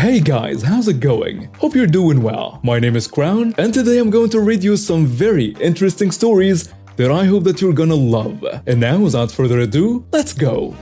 Hey guys, how's it going? Hope you're doing well. My name is Crown, and today I'm going to read you some very interesting stories that I hope that you're gonna love. And now, without further ado, let's go!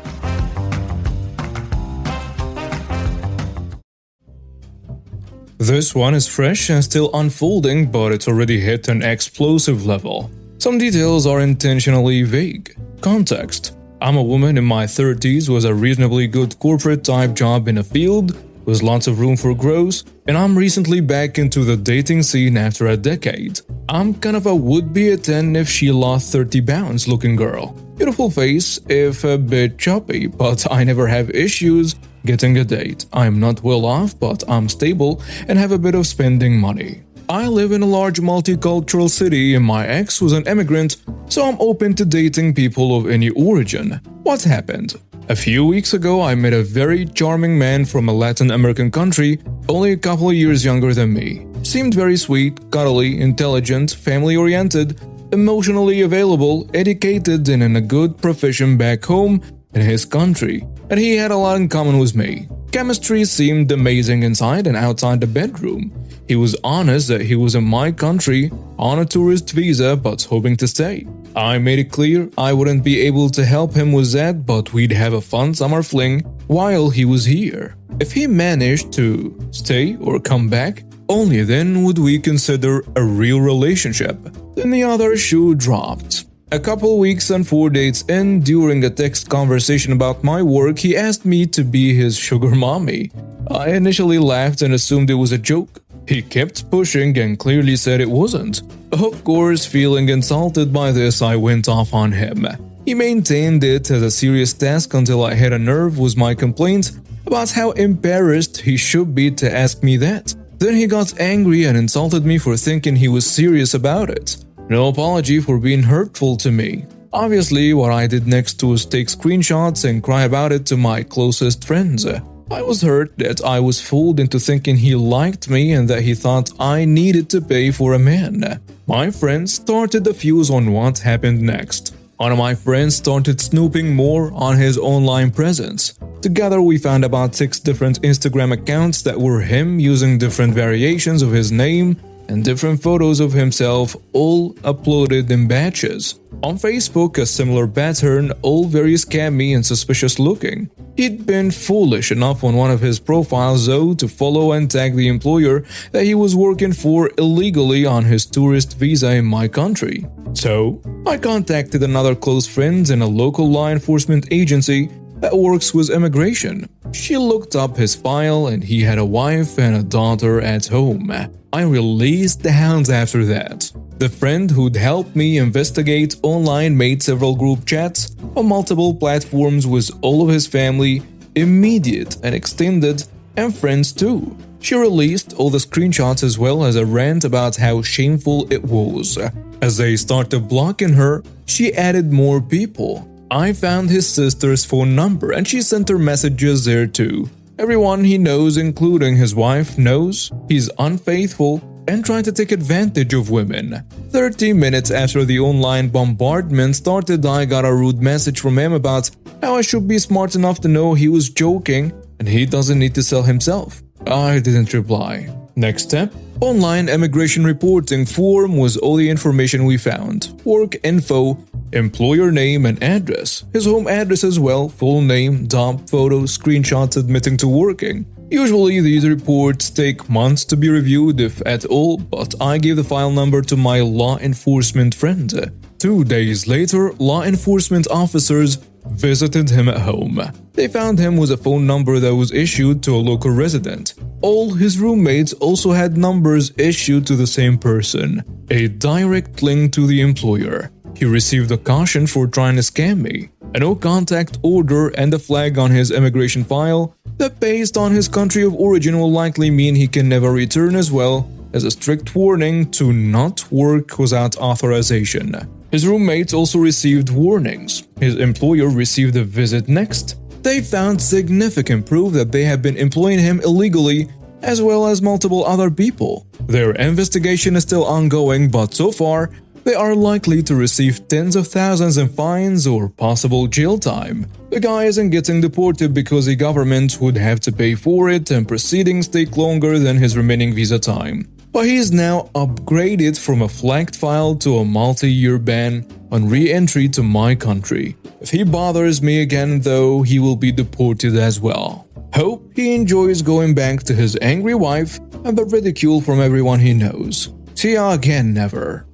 This one is fresh and still unfolding, but it's already hit an explosive level. Some details are intentionally vague. Context: I'm a woman in my 30s with a reasonably good corporate-type job in a field with lots of room for growth, and I'm recently back into the dating scene after a decade. I'm kind of a would-be a 10 if she lost 30 pounds looking girl. Beautiful face, if a bit choppy, but I never have issues getting a date. I'm not well off, but I'm stable and have a bit of spending money. I live in a large multicultural city and my ex was an immigrant, so I'm open to dating people of any origin. What happened? A few weeks ago, I met a very charming man from a Latin American country, only a couple of years younger than me. Seemed very sweet, cuddly, intelligent, family-oriented, emotionally available, educated, and in a good profession back home in his country. And he had a lot in common with me. Chemistry seemed amazing inside and outside the bedroom. He was honest that he was in my country on a tourist visa but hoping to stay. I made it clear I wouldn't be able to help him with that, but we'd have a fun summer fling while he was here. If he managed to stay or come back, only then would we consider a real relationship. Then the other shoe dropped. A couple weeks and 4 dates in, during a text conversation about my work, he asked me to be his sugar mommy. I initially laughed and assumed it was a joke. He kept pushing and clearly said it wasn't. Of course, feeling insulted by this, I went off on him. He maintained it as a serious task until I hit a nerve with my complaint about how embarrassed he should be to ask me that. Then he got angry and insulted me for thinking he was serious about it. No apology for being hurtful to me. Obviously, what I did next was take screenshots and cry about it to my closest friends. I was hurt that I was fooled into thinking he liked me and that he thought I needed to pay for a man. My friends started the fuse on what happened next. One of my friends started snooping more on his online presence. Together we found about 6 different Instagram accounts that were him using different variations of his name and different photos of himself, all uploaded in batches. On Facebook, a similar pattern, all very scammy and suspicious looking. He'd been foolish enough on one of his profiles though to follow and tag the employer that he was working for illegally on his tourist visa in my country. So, I contacted another close friend in a local law enforcement agency that works with immigration. She looked up his file and he had a wife and a daughter at home. I released the hounds after that. The friend who'd helped me investigate online made several group chats on multiple platforms with all of his family, immediate and extended, and friends too. She released all the screenshots as well as a rant about how shameful it was. As they started blocking her, she added more people. I found his sister's phone number and she sent her messages there too. Everyone he knows, including his wife, knows he's unfaithful and trying to take advantage of women. 30 minutes after the online bombardment started, I got a rude message from him about how I should be smart enough to know he was joking and he doesn't need to sell himself. I didn't reply. Next step, online immigration reporting form was all the information we found. Work info, employer name and address, his home address as well, full name, job photos, screenshots admitting to working. Usually these reports take months to be reviewed if at all, but I gave the file number to my law enforcement friend. 2 days later, law enforcement officers visited him at home. They found him with a phone number that was issued to a local resident. All his roommates also had numbers issued to the same person, a direct link to the employer. He received a caution for trying to scam me, a no-contact order and a flag on his immigration file that based on his country of origin will likely mean he can never return, as well as a strict warning to not work without authorization. His roommates also received warnings. His employer received a visit next. They found significant proof that they have been employing him illegally, as well as multiple other people. Their investigation is still ongoing, but so far, they are likely to receive tens of thousands in fines or possible jail time. The guy isn't getting deported because the government would have to pay for it and proceedings take longer than his remaining visa time. But he is now upgraded from a flagged file to a multi-year ban on re-entry to my country. If he bothers me again though, he will be deported as well. Hope he enjoys going back to his angry wife and the ridicule from everyone he knows. See ya again, never.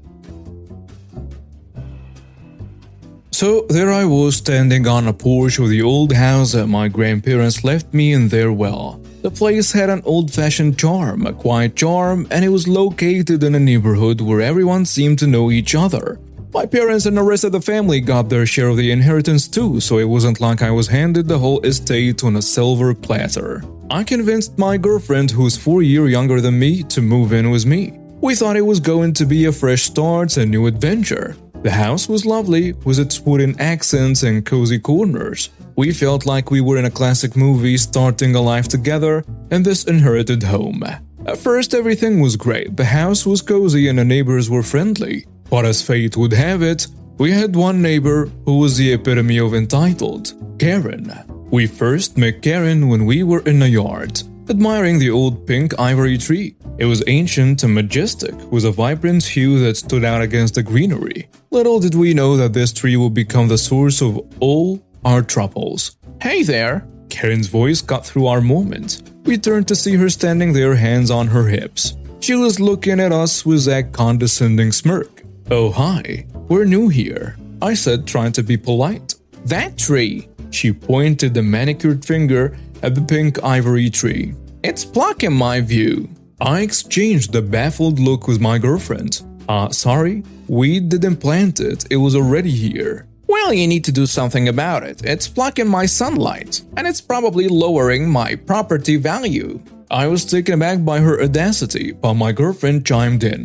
So there I was standing on a porch of the old house that my grandparents left me in their will. The place had an old-fashioned charm, a quiet charm, and it was located in a neighborhood where everyone seemed to know each other. My parents and the rest of the family got their share of the inheritance too, so it wasn't like I was handed the whole estate on a silver platter. I convinced my girlfriend, who's 4 years younger than me, to move in with me. We thought it was going to be a fresh start and new adventure. The house was lovely, with its wooden accents and cozy corners. We felt like we were in a classic movie starting a life together in this inherited home. At first everything was great, the house was cozy and the neighbors were friendly. But as fate would have it, we had one neighbor who was the epitome of entitled, Karen. We first met Karen when we were in a yard, admiring the old pink ivory tree. It was ancient and majestic, with a vibrant hue that stood out against the greenery. Little did we know that this tree would become the source of all our troubles. "Hey there!" Karen's voice cut through our moment. We turned to see her standing there, hands on her hips. She was looking at us with that condescending smirk. "Oh hi, we're new here," I said, trying to be polite. "That tree!" She pointed a manicured finger at the pink ivory tree. "It's pluck in my view." I exchanged a baffled look with my girlfriend. Sorry, we didn't plant it, it was already here." "Well, you need to do something about it. It's blocking my sunlight, and it's probably lowering my property value." I was taken aback by her audacity, but my girlfriend chimed in.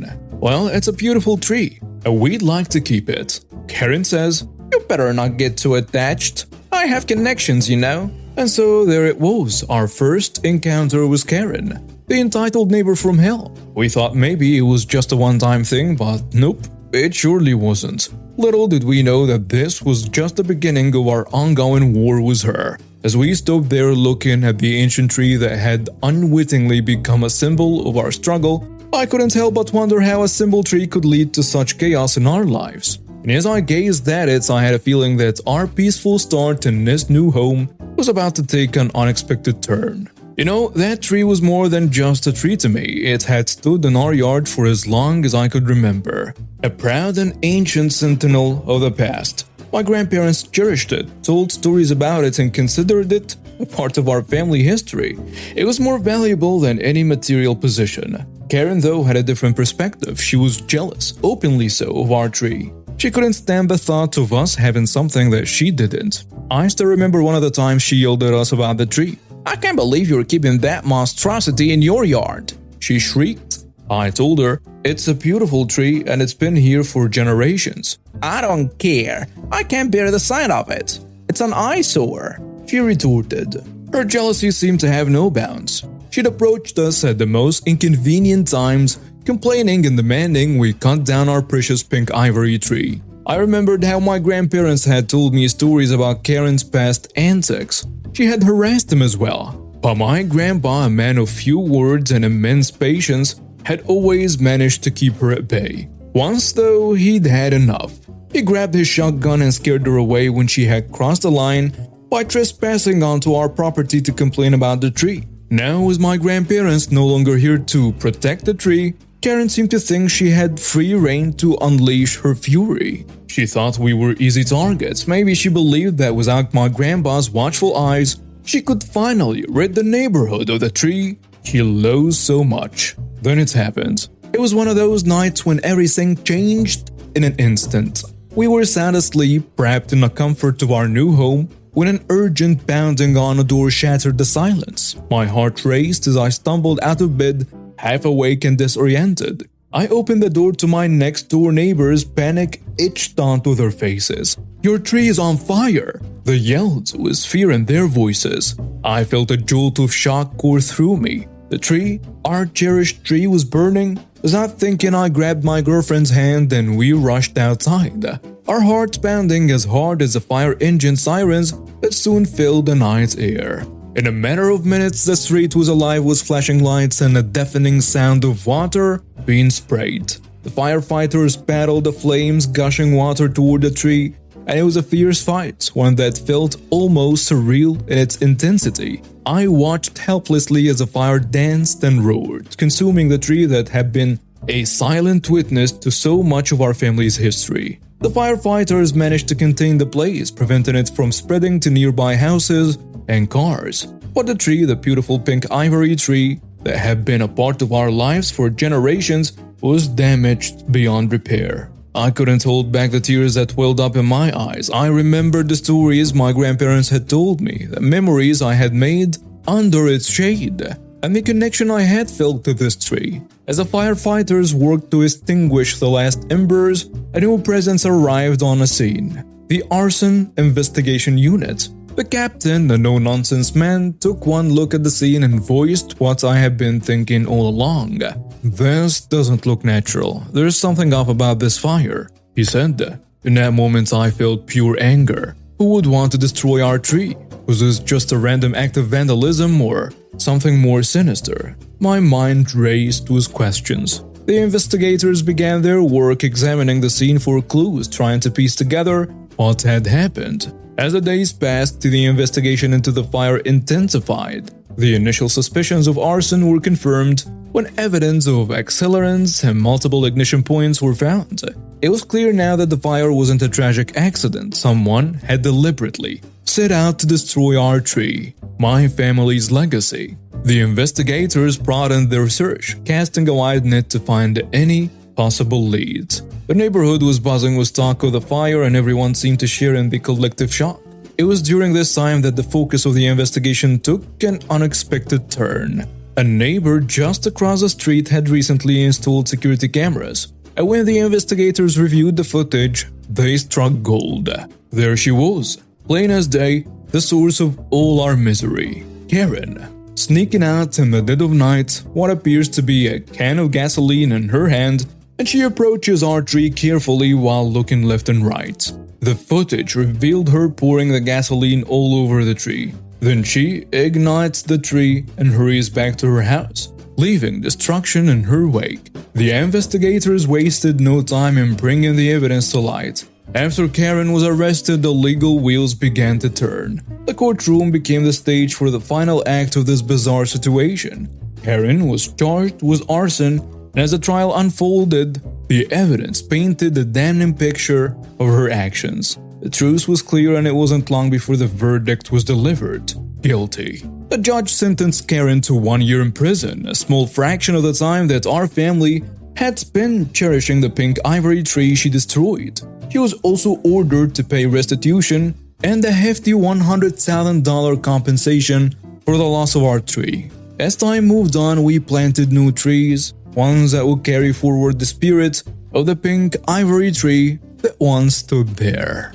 "Well, it's a beautiful tree, and we'd like to keep it." Karen says, "You better not get too attached. I have connections, you know." And so there it was, our first encounter with Karen, the entitled neighbor from hell. We thought maybe it was just a one-time thing, but nope, it surely wasn't. Little did we know that this was just the beginning of our ongoing war with her. As we stood there looking at the ancient tree that had unwittingly become a symbol of our struggle, I couldn't help but wonder how a simple tree could lead to such chaos in our lives. And as I gazed at it, I had a feeling that our peaceful start in this new home was about to take an unexpected turn. You know, that tree was more than just a tree to me. It had stood in our yard for as long as I could remember. A proud and ancient sentinel of the past. My grandparents cherished it, told stories about it, and considered it a part of our family history. It was more valuable than any material possession. Karen, though, had a different perspective. She was jealous, openly so, of our tree. She couldn't stand the thought of us having something that she didn't. I still remember one of the times she yelled at us about the tree. "I can't believe you're keeping that monstrosity in your yard," she shrieked. I told her, "It's a beautiful tree and it's been here for generations." "I don't care. I can't bear the sight of it. It's an eyesore," she retorted. Her jealousy seemed to have no bounds. She'd approached us at the most inconvenient times, complaining and demanding we cut down our precious pink ivory tree. I remembered how my grandparents had told me stories about Karen's past antics. She had harassed him as well. But my grandpa, a man of few words and immense patience, had always managed to keep her at bay. Once, though, he'd had enough. He grabbed his shotgun and scared her away when she had crossed the line by trespassing onto our property to complain about the tree. Now, with my grandparents no longer here to protect the tree, Karen seemed to think she had free rein to unleash her fury. She thought we were easy targets. Maybe she believed that without my grandpa's watchful eyes, she could finally rid the neighborhood of the tree she loathed so much. Then it happened. It was one of those nights when everything changed in an instant. We were sound asleep, wrapped in the comfort of our new home, when an urgent pounding on the door shattered the silence. My heart raced as I stumbled out of bed, half awake and disoriented. I opened the door to my next-door neighbors, panic etched onto their faces. "Your tree is on fire!" They yelled with fear in their voices. I felt a jolt of shock course through me. The tree, our cherished tree, was burning, Without thinking, I grabbed my girlfriend's hand and we rushed outside, our hearts pounding as hard as the fire engine sirens that soon filled the night air. In a matter of minutes, the street was alive with flashing lights and a deafening sound of water being sprayed. The firefighters paddled the flames, gushing water toward the tree, and it was a fierce fight, one that felt almost surreal in its intensity. I watched helplessly as the fire danced and roared, consuming the tree that had been a silent witness to so much of our family's history. The firefighters managed to contain the blaze, preventing it from spreading to nearby houses and cars. But the tree, the beautiful pink ivory tree that had been a part of our lives for generations, was damaged beyond repair. I couldn't hold back the tears that welled up in my eyes. I remembered the stories my grandparents had told me, the memories I had made under its shade, and the connection I had felt to this tree. As the firefighters worked to extinguish the last embers, a new presence arrived on the scene. The Arson Investigation Unit. The captain, a no-nonsense man, took one look at the scene and voiced what I had been thinking all along. "This doesn't look natural. There's something off about this fire," he said. In that moment, I felt pure anger. Who would want to destroy our tree? Was this just a random act of vandalism or something more sinister? My mind raced with questions. The investigators began their work examining the scene for clues, trying to piece together what had happened. As the days passed, the investigation into the fire intensified. The initial suspicions of arson were confirmed when evidence of accelerants and multiple ignition points were found. It was clear now that the fire wasn't a tragic accident. Someone had deliberately set out to destroy our tree, my family's legacy. The investigators broadened their search, casting a wide net to find any possible leads. The neighborhood was buzzing with talk of the fire and everyone seemed to share in the collective shock. It was during this time that the focus of the investigation took an unexpected turn. A neighbor just across the street had recently installed security cameras, and when the investigators reviewed the footage, they struck gold. There she was, plain as day, the source of all our misery. Karen, sneaking out in the dead of night, what appears to be a can of gasoline in her hand, and she approaches our tree carefully while looking left and right. The footage revealed her pouring the gasoline all over the tree. Then she ignites the tree and hurries back to her house, leaving destruction in her wake. The investigators wasted no time in bringing the evidence to light. After Karen was arrested, the legal wheels began to turn. The courtroom became the stage for the final act of this bizarre situation. Karen was charged with arson, and as the trial unfolded, the evidence painted a damning picture of her actions. The truth was clear, and it wasn't long before the verdict was delivered. Guilty. The judge sentenced Karen to 1 year in prison, a small fraction of the time that our family had spent cherishing the pink ivory tree she destroyed. She was also ordered to pay restitution and a hefty $100,000 compensation for the loss of our tree. As time moved on, we planted new trees, ones that would carry forward the spirit of the pink ivory tree that once stood there.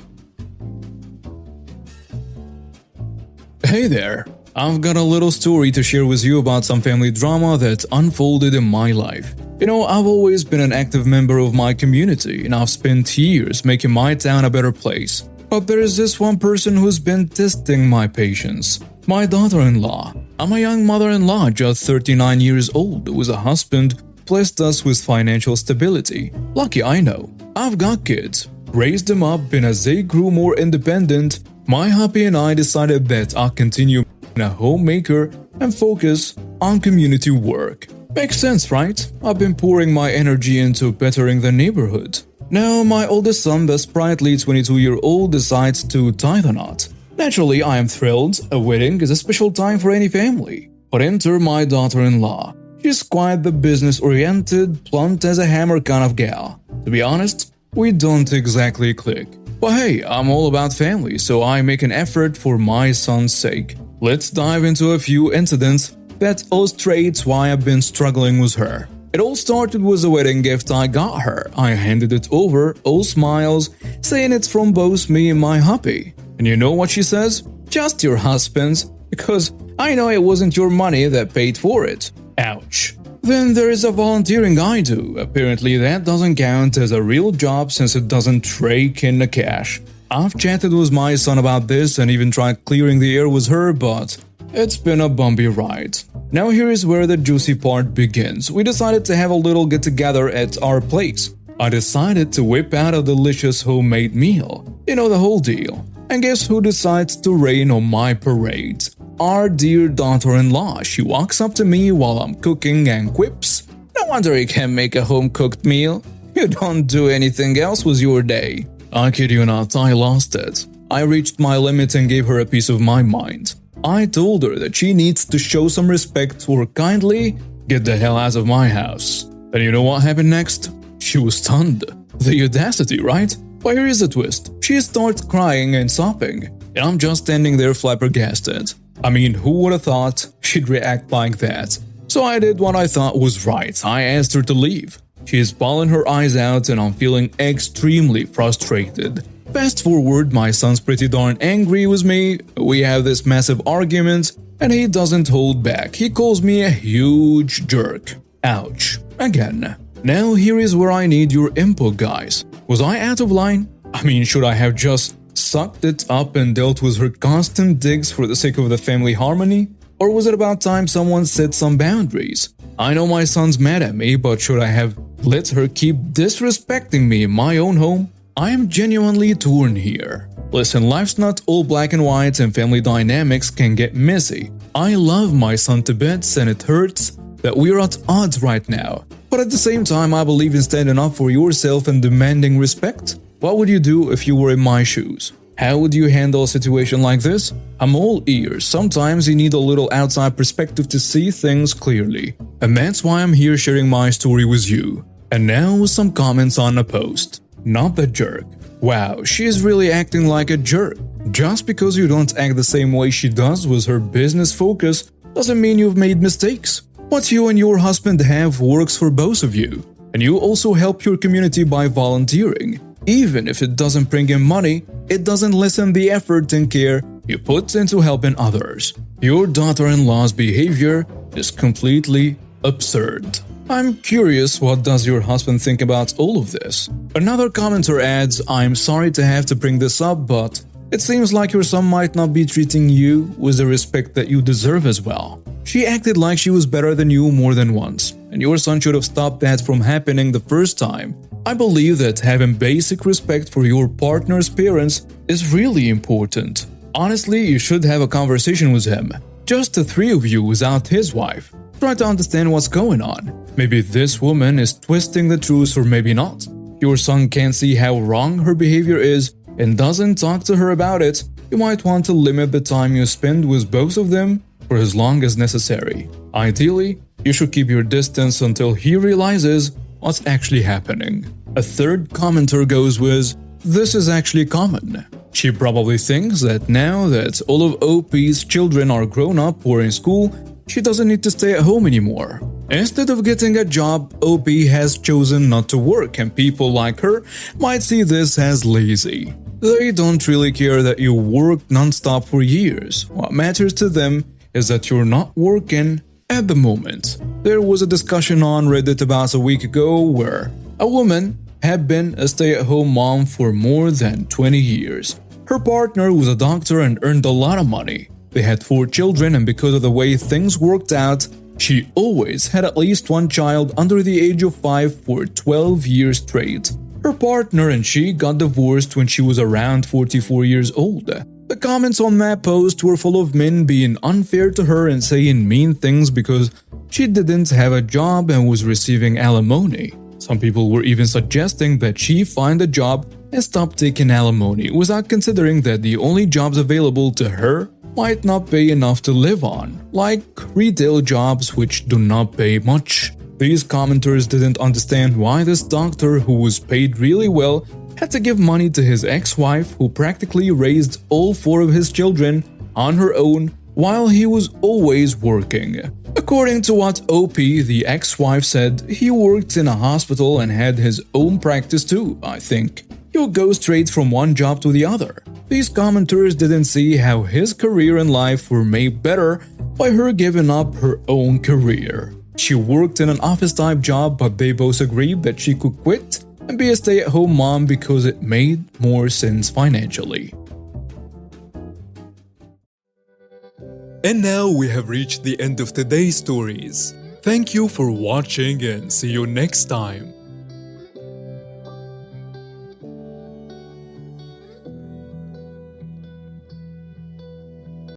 Hey there, I've got a little story to share with you about some family drama that unfolded in my life. You know, I've always been an active member of my community, and I've spent years making my town a better place. But there is this one person who's been testing my patience. My daughter-in-law. I'm a young mother-in-law, just 39 years old, with a husband blessed us with financial stability. Lucky, I know. I've got kids, raised them up, and as they grew more independent, my hubby and I decided that I'll continue being a homemaker and focus on community work. Makes sense, right? I've been pouring my energy into bettering the neighborhood. Now, my oldest son, the sprightly 22-year-old, decides to tie the knot. Naturally, I am thrilled. A wedding is a special time for any family. But enter my daughter-in-law. She's quite the business-oriented, blunt as a hammer kind of gal. To be honest, we don't exactly click. But hey, I'm all about family, so I make an effort for my son's sake. Let's dive into a few incidents that illustrates why I've been struggling with her. It all started with a wedding gift I got her. I handed it over, all smiles, saying it's from both me and my hubby. And you know what she says? Just your husband's, because I know it wasn't your money that paid for it. Ouch. Then there is a volunteering I do. Apparently that doesn't count as a real job since it doesn't rake in the cash. I've chatted with my son about this and even tried clearing the air with her, but it's been a bumpy ride. Now here is where the juicy part begins. We decided to have a little get-together at our place. I decided to whip out a delicious homemade meal. You know the whole deal. And guess who decides to rain on my parade? Our dear daughter-in-law. She walks up to me while I'm cooking and quips, "No wonder you can make a home-cooked meal. You don't do anything else with your day." I kid you not, I lost it. I reached my limit and gave her a piece of my mind. I told her that she needs to show some respect or kindly get the hell out of my house. And you know what happened next? She was stunned. The audacity, right? But here is the twist. She starts crying and sobbing, and I'm just standing there flabbergasted. I mean, who would have thought she'd react like that? So I did what I thought was right. I asked her to leave. She is bawling her eyes out and I'm feeling extremely frustrated. Fast forward, my son's pretty darn angry with me. We have this massive argument and he doesn't hold back. He calls me a huge jerk. Ouch. Again. Now here is where I need your input, guys. Was I out of line? I mean, should I have just sucked it up and dealt with her constant digs for the sake of the family harmony? Or was it about time someone set some boundaries? I know my son's mad at me, but should I have let her keep disrespecting me in my own home? I am genuinely torn here. Listen, life's not all black and white and family dynamics can get messy. I love my son to bits and it hurts that we're at odds right now. But at the same time, I believe in standing up for yourself and demanding respect. What would you do if you were in my shoes? How would you handle a situation like this? I'm all ears. Sometimes you need a little outside perspective to see things clearly. And that's why I'm here sharing my story with you. And now some comments on the post. Not the jerk. Wow, she is really acting like a jerk. Just because you don't act the same way she does with her business focus doesn't mean you've made mistakes. What you and your husband have works for both of you. And you also help your community by volunteering. Even if it doesn't bring in money, it doesn't lessen the effort and care you put into helping others. Your daughter-in-law's behavior is completely absurd. I'm curious, what does your husband think about all of this? Another commenter adds, "I'm sorry to have to bring this up, but it seems like your son might not be treating you with the respect that you deserve as well. She acted like she was better than you more than once, and your son should have stopped that from happening the first time. I believe that having basic respect for your partner's parents is really important. Honestly, you should have a conversation with him. Just the three of you without his wife. Try to understand what's going on. Maybe this woman is twisting the truth or maybe not. Your son can't see how wrong her behavior is and doesn't talk to her about it. You might want to limit the time you spend with both of them for as long as necessary. Ideally, you should keep your distance until he realizes what's actually happening." A third commenter goes with, "This is actually common. She probably thinks that now that all of OP's children are grown up or in school, she doesn't need to stay at home anymore. Instead of getting a job, OP has chosen not to work and people like her might see this as lazy. They don't really care that you worked non-stop for years. What matters to them is that you're not working at the moment." There was a discussion on Reddit about a week ago where a woman had been a stay-at-home mom for more than 20 years. Her partner was a doctor and earned a lot of money. They had 4 children, and because of the way things worked out, she always had at least one child under the age of 5 for 12 years straight. Her partner and she got divorced when she was around 44 years old. The comments on that post were full of men being unfair to her and saying mean things because she didn't have a job and was receiving alimony. Some people were even suggesting that she find a job and stop taking alimony without considering that the only jobs available to her might not pay enough to live on, like retail jobs which do not pay much. These commenters didn't understand why this doctor, who was paid really well, had to give money to his ex-wife who practically raised all 4 of his children on her own while he was always working. According to what OP, the ex-wife said, he worked in a hospital and had his own practice too, I think. He'll go straight from one job to the other. These commenters didn't see how his career and life were made better by her giving up her own career. She worked in an office-type job, but they both agreed that she could quit and be a stay-at-home mom because it made more sense financially. And now we have reached the end of today's stories. Thank you for watching and see you next time.